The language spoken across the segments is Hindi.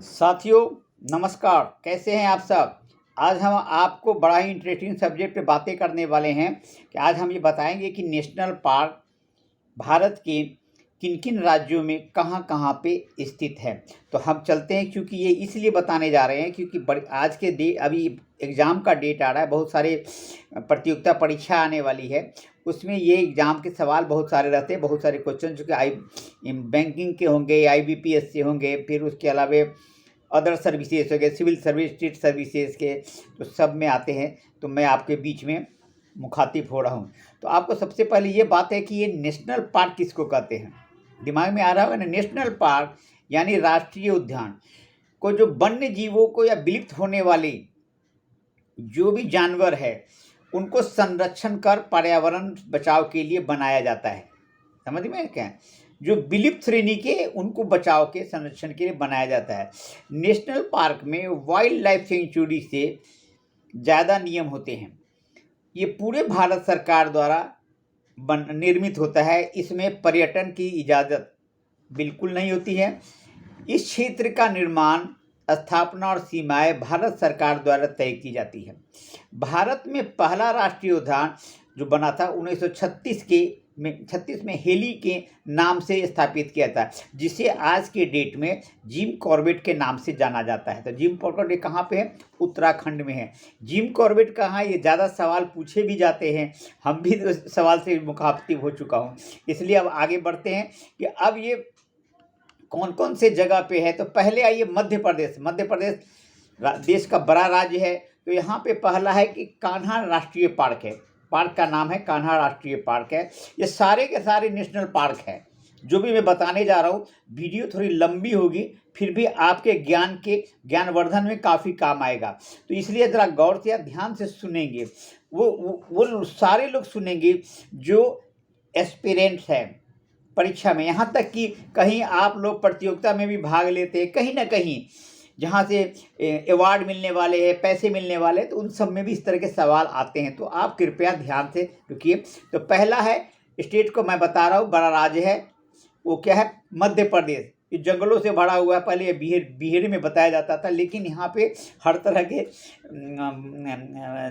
साथियों नमस्कार, कैसे हैं आप सब। आज हम आपको बड़ा ही इंटरेस्टिंग सब्जेक्ट पे बातें करने वाले हैं कि आज हम ये बताएंगे कि नेशनल पार्क भारत के किन किन राज्यों में कहाँ कहाँ पे स्थित है। तो हम चलते हैं, क्योंकि ये इसलिए बताने जा रहे हैं क्योंकि आज के अभी एग्ज़ाम का डेट आ रहा है, बहुत सारे प्रतियोगिता परीक्षा आने वाली है। उसमें ये एग्ज़ाम के सवाल बहुत सारे रहते हैं, बहुत सारे क्वेश्चन जो कि बैंकिंग के होंगे, IBPS से होंगे, फिर उसके अलावा अदर सर्विसेज हो गए, सिविल सर्विस, स्टेट सर्विसेज के, तो सब में आते हैं। तो मैं आपके बीच में मुखातिब हो रहा हूँ। तो आपको सबसे पहले ये बात है कि ये नेशनल पार्क किसको कहते हैं। दिमाग में आ रहा होगा ना, नेशनल पार्क यानी राष्ट्रीय उद्यान को जो वन्य जीवों को या विलुप्त होने वाले जो भी जानवर है उनको संरक्षण कर पर्यावरण बचाव के लिए बनाया जाता है। समझ में क्या है? जो विलुप्त श्रेणी के उनको बचाव के संरक्षण के लिए बनाया जाता है। नेशनल पार्क में वाइल्ड लाइफ सेंचुरी से ज़्यादा नियम होते हैं। ये पूरे भारत सरकार द्वारा निर्मित होता है। इसमें पर्यटन की इजाज़त बिल्कुल नहीं होती है। इस क्षेत्र का निर्माण, स्थापना और सीमाएं भारत सरकार द्वारा तय की जाती है। भारत में पहला राष्ट्रीय उद्यान जो बना था 1936 में हेली के नाम से स्थापित किया था, जिसे आज के डेट में जिम कॉर्बेट के नाम से जाना जाता है। तो जिम कॉर्बेट कहाँ पे है? उत्तराखंड में है। जिम कॉर्बेट कहाँ? ये ज़्यादा सवाल पूछे भी जाते हैं, हम भी उस सवाल से मुखातिब हो चुका हूँ। इसलिए अब आगे बढ़ते हैं कि अब ये कौन कौन से जगह पे है। तो पहले आइए मध्य प्रदेश। मध्य प्रदेश देश का बड़ा राज्य है। तो यहाँ पे पहला है कि कान्हा राष्ट्रीय पार्क है। पार्क का नाम है कान्हा राष्ट्रीय पार्क है। ये सारे के सारे नेशनल पार्क है जो भी मैं बताने जा रहा हूँ। वीडियो थोड़ी लंबी होगी, फिर भी आपके ज्ञानवर्धन में काफ़ी काम आएगा। तो इसलिए ज़रा गौर से या ध्यान से सुनेंगे। वो सारे लोग सुनेंगे जो एस्पिरेंट्स हैं परीक्षा में। यहाँ तक कि कहीं आप लोग प्रतियोगिता में भी भाग लेते हैं, कहीं ना कहीं जहाँ से अवार्ड मिलने वाले हैं, पैसे मिलने वाले, तो उन सब में भी इस तरह के सवाल आते हैं। तो आप कृपया ध्यान से रुकिए। तो पहला है, स्टेट को मैं बता रहा हूँ, बड़ा राज्य है, वो क्या है? मध्य प्रदेश। ये जंगलों से भरा हुआ है। पहले ये बिहेर में बताया जाता था, लेकिन यहाँ पे हर तरह के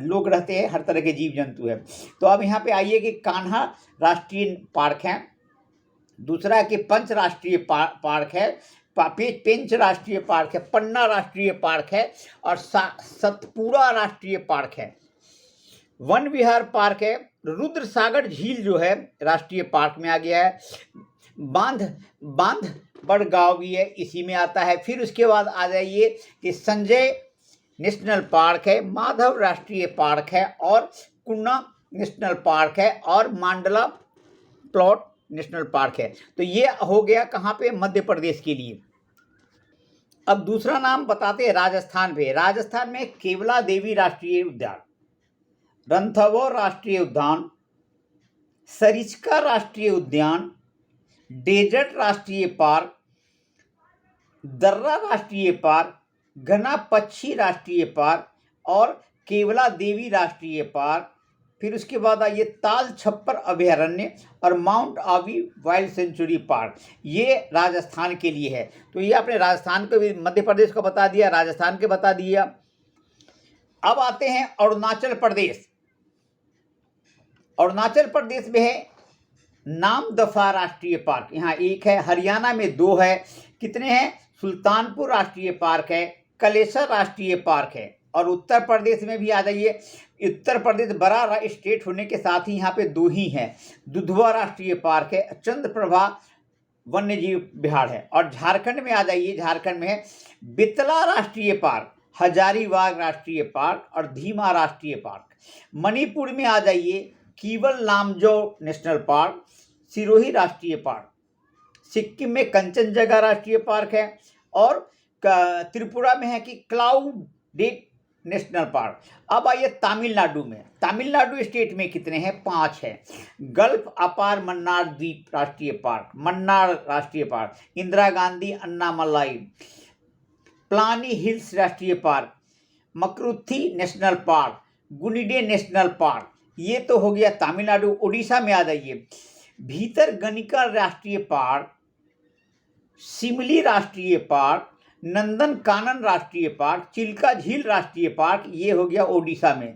लोग रहते हैं, हर तरह के जीव जंतु है। तो अब यहाँ पे आइए कि कान्हा राष्ट्रीय पार्क है। दूसरा कि पंच राष्ट्रीय पार्क है, पेंच राष्ट्रीय पार्क है, पन्ना राष्ट्रीय पार्क है और सतपुड़ा राष्ट्रीय पार्क है। वन विहार पार्क है। रुद्र सागर झील जो है राष्ट्रीय पार्क में आ गया है। बांध गांव भी है, इसी में आता है। फिर उसके बाद आ जाइए कि संजय नेशनल पार्क है, माधव राष्ट्रीय पार्क है और कुन्ना नेशनल पार्क है और मांडला प्लॉट नेशनल पार्क है। तो ये हो गया कहाँ पे? मध्य प्रदेश के लिए। अब दूसरा नाम बताते हैं राजस्थान पे। राजस्थान में केवला देवी राष्ट्रीय उद्यान, रणथंभौर राष्ट्रीय उद्यान, सरिस्का राष्ट्रीय उद्यान, डेजर्ट राष्ट्रीय पार्क, दर्रा राष्ट्रीय पार्क, घना पक्षी राष्ट्रीय पार्क और केवला देवी राष्ट्रीय पार्क। फिर उसके बाद आइए ताल छप्पर अभयारण्य और mount Abu wild sanctuary park. ये राजस्थान के लिए है। तो ये आपने राजस्थान को भी, मध्य प्रदेश को बता दिया, राजस्थान के बता दिया। अब आते हैं अरुणाचल प्रदेश। अरुणाचल प्रदेश में है नामदफा राष्ट्रीय पार्क, यहाँ एक है। हरियाणा में 2 है। कितने हैं? सुल्तानपुर राष्ट्रीय पार्क है, कलेसर राष्ट्रीय पार्क है। और उत्तर प्रदेश में भी आ जाइए। उत्तर प्रदेश बड़ा स्टेट होने के साथ ही यहाँ पे 2 ही हैं। दुधवा राष्ट्रीय पार्क है, चंद्रप्रभा वन्य जीव विहार है। और झारखंड में आ जाइए। झारखंड में है बेतला राष्ट्रीय पार्क, हजारीबाग राष्ट्रीय पार्क और धीमा राष्ट्रीय पार्क। मणिपुर में आ जाइए, कीवल नामजो नेशनल पार्क, सिरोही राष्ट्रीय पार्क। सिक्किम में कंचनजंगा राष्ट्रीय पार्क है और त्रिपुरा में है कि क्लाउड डेक नेशनल पार्क। अब आइए तमिलनाडु में। तमिलनाडु स्टेट में कितने हैं? 5 हैं। गल्फ अपार मन्नार द्वीप राष्ट्रीय पार्क, मन्नार राष्ट्रीय पार्क, इंदिरा गांधी अन्नामलाई, प्लानी हिल्स राष्ट्रीय park, Mukurthi national park, Guindy national park. ये तो हो गया तमिलनाडु। उड़ीसा में आ जाइए, भीतरगनिका राष्ट्रीय पार्क, सिमली राष्ट्रीय पार्क, नंदन कानन राष्ट्रीय पार्क, चिल्का झील राष्ट्रीय पार्क, ये हो गया ओडिशा में।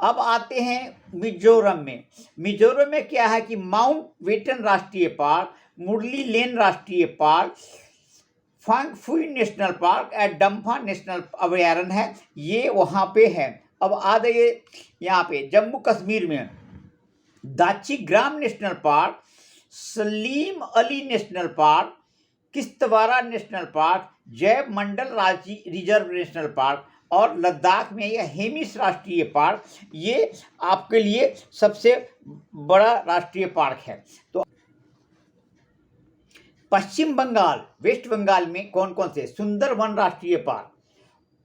अब आते हैं मिजोरम में। मिजोरम में क्या है कि माउंट वेटन राष्ट्रीय पार्क, मुरली लेन राष्ट्रीय पार्क, फांगफुई नेशनल पार्क और डम्फा नेशनल अभयारण्य है, ये वहाँ पे है। अब आ जाइए यहाँ पे जम्मू कश्मीर में Dachigam national park, Salim Ali national park, Kishtwar national park, जैव मंडल रिजर्व नेशनल पार्क और लद्दाख में यह हेमिस राष्ट्रीय पार्क, ये आपके लिए सबसे बड़ा राष्ट्रीय पार्क है। तो पश्चिम बंगाल, वेस्ट बंगाल में कौन कौन से? सुंदरवन राष्ट्रीय पार्क,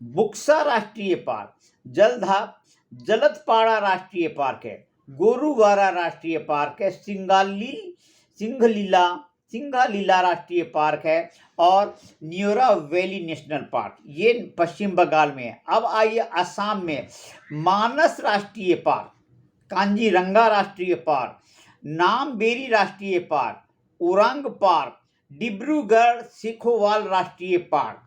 बुक्सा राष्ट्रीय पार्क, जलदपाड़ा राष्ट्रीय पार्क है, गोरुवारा राष्ट्रीय पार्क है, सिंघलीला राष्ट्रीय पार्क है और न्योरा वैली नेशनल पार्क, ये पश्चिम बंगाल में है। अब आइए असम में मानस राष्ट्रीय पार्क, कांजीरंगा राष्ट्रीय पार्क, नामबेरी राष्ट्रीय पार्क, ओरांग पार्क, डिब्रूगढ़ सिखोवाल राष्ट्रीय पार्क,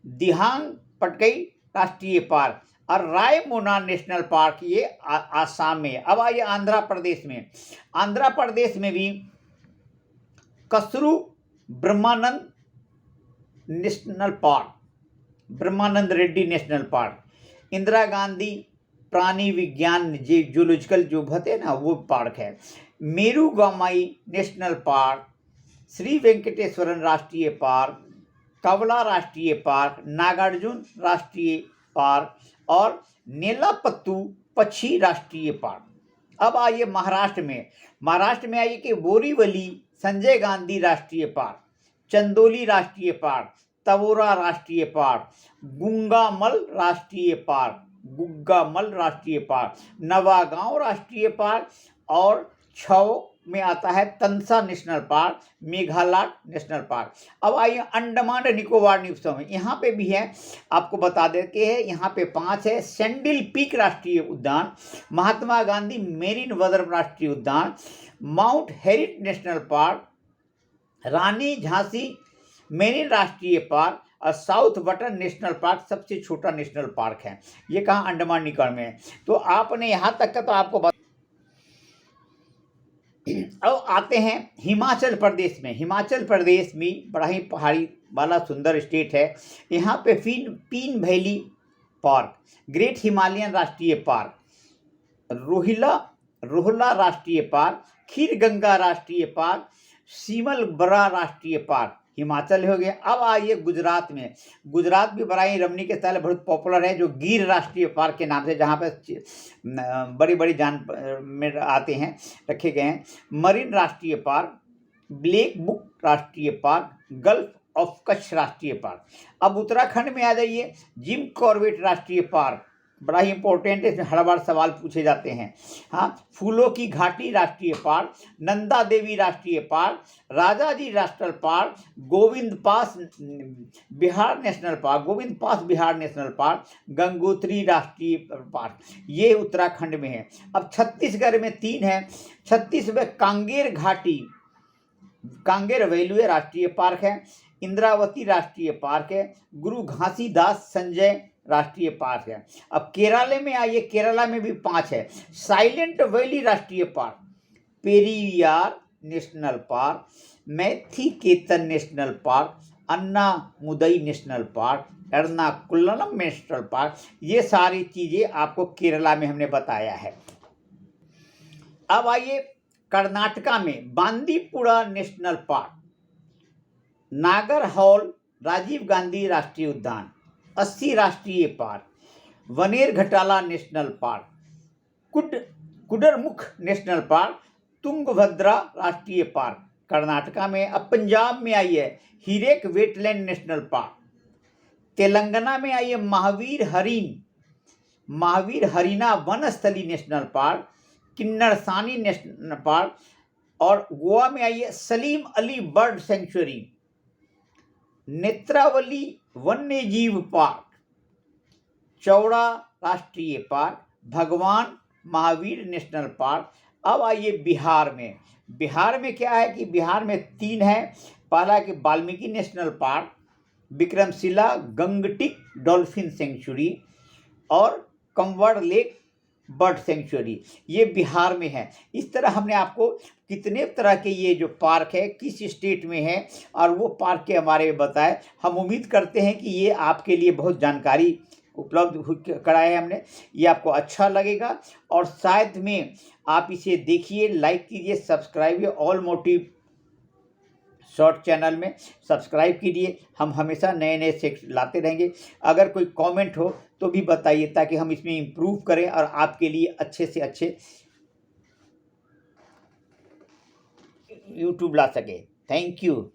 दिहांग पटकई राष्ट्रीय पार्क और रायमोना नेशनल पार्क, ये आसाम में। अब आइए आंध्र प्रदेश में। आंध्र प्रदेश में भी कसरू ब्रह्मानंद नेशनल पार्क, ब्रह्मानंद रेड्डी नेशनल पार्क, इंदिरा गांधी प्राणी विज्ञान जूलॉजिकल जो होते हैं ना, वो पार्क है, मेरुगामाई नेशनल पार्क, श्री वेंकटेश्वरन राष्ट्रीय पार्क, कवला राष्ट्रीय पार्क, नागार्जुन राष्ट्रीय पार्क और नेलापत्तू पक्षी राष्ट्रीय पार्क। अब आइए महाराष्ट्र में। महाराष्ट्र में आइए कि बोरीवली संजय गांधी राष्ट्रीय पार्क, चंदोली राष्ट्रीय पार्क, तवोरा राष्ट्रीय पार्क, गुंगामल राष्ट्रीय पार्क, नवागांव राष्ट्रीय पार्क और छव में आता है Tansa national park, Meghalaya national park. अब आइए अंडमान निकोबार द्वीप समूह, यहाँ पे भी है, आपको बता देते हैं, यहाँ पे 5 है। सैंडिल पीक राष्ट्रीय उद्यान, महात्मा गांधी मेरीन वद्र राष्ट्रीय उद्यान, माउंट हेरिट नेशनल पार्क, रानी झांसी मेरीन राष्ट्रीय पार्क और साउथ बटन नेशनल पार्क सबसे छोटा नेशनल पार्क है। ये कहाँ? अंडमान निकोबार में। तो आपने यहाँ तक का तो आपको अब आते हैं हिमाचल प्रदेश में। हिमाचल प्रदेश में बड़ा ही पहाड़ी वाला सुंदर स्टेट है। यहाँ पे पीन वैली पार्क, ग्रेट हिमालयन राष्ट्रीय पार्क, रोहला राष्ट्रीय पार्क, खीर गंगा राष्ट्रीय पार्क, सीमलबरा राष्ट्रीय पार्क, हिमाचल हो गया। अब आइए गुजरात में। गुजरात भी बड़ा ही रमणीक स्थल बहुत पॉपुलर है, जो गिर राष्ट्रीय पार्क के नाम से, जहाँ पर बड़ी बड़ी जान में आते हैं, रखे गए हैं। मरीन राष्ट्रीय पार्क, ब्लैक बुक राष्ट्रीय पार्क, गल्फ ऑफ कच्छ राष्ट्रीय पार्क। अब उत्तराखंड में आ जाइए, जिम कॉर्बेट राष्ट्रीय पार्क, बड़ा ही इंपॉर्टेंट है, इसमें हर बार सवाल पूछे जाते हैं। हाँ, फूलों की घाटी राष्ट्रीय पार्क, नंदा देवी राष्ट्रीय पार्क, राजाजी राष्ट्रीय पार्क, गोविंद पास बिहार नेशनल पार्क, गंगोत्री राष्ट्रीय पार्क, ये उत्तराखंड में है। अब छत्तीसगढ़ में 3 है। छत्तीसगढ़ में कांगेर घाटी, कांगेर वैल्यू राष्ट्रीय पार्क है, इंद्रावती राष्ट्रीय पार्क है, गुरु घासीदास संजय राष्ट्रीय पार्क है। अब केरला में आइए, केरला में भी 5 है। साइलेंट वैली राष्ट्रीय park, Periyar national park, Mathikettan national park, Anamudi national park, Ernakulam national park, ये सारी चीज़ें आपको केरला में हमने बताया है। अब आइए कर्नाटका में बांदीपुरा नेशनल पार्क, नागरहौल राजीव गांधी राष्ट्रीय उद्यान, 80 राष्ट्रीय पार्क, वनेरघटाला national park, Kudremukh national park, Tungabhadra राष्ट्रीय पार्क कर्नाटका में। अब पंजाब में आइए, Harike wetland national park, Telangana में आइए Mahavir Harina Vanasthali national park, Kinnerasani national park और गोवा में आइए सलीम अली बर्ड सेंचुरी, नेत्रावली वन्यजीव पार्क, चौड़ा राष्ट्रीय पार्क, भगवान महावीर नेशनल पार्क। अब आइए बिहार में। बिहार में क्या है कि बिहार में 3 है। पहला कि Valmiki national park, Vikramshila Gangetic dolphin sanctuary और कंवर लेक बर्ड सेंचुरी, ये बिहार में है। इस तरह हमने आपको कितने तरह के ये जो पार्क है किस स्टेट में है और वो पार्क के बारे में बताए। हम उम्मीद करते हैं कि ये आपके लिए बहुत जानकारी उपलब्ध कराए हमने, ये आपको अच्छा लगेगा और शायद में आप इसे देखिए, लाइक कीजिए, सब्सक्राइब कीजिए। ऑल मोटिव शॉर्ट चैनल में सब्सक्राइब कीजिए, हम हमेशा नए नए सेक्शन लाते रहेंगे। अगर कोई कमेंट हो तो भी बताइए ताकि हम इसमें इम्प्रूव करें और आपके लिए अच्छे से अच्छे यूट्यूब ला सके। Thank you.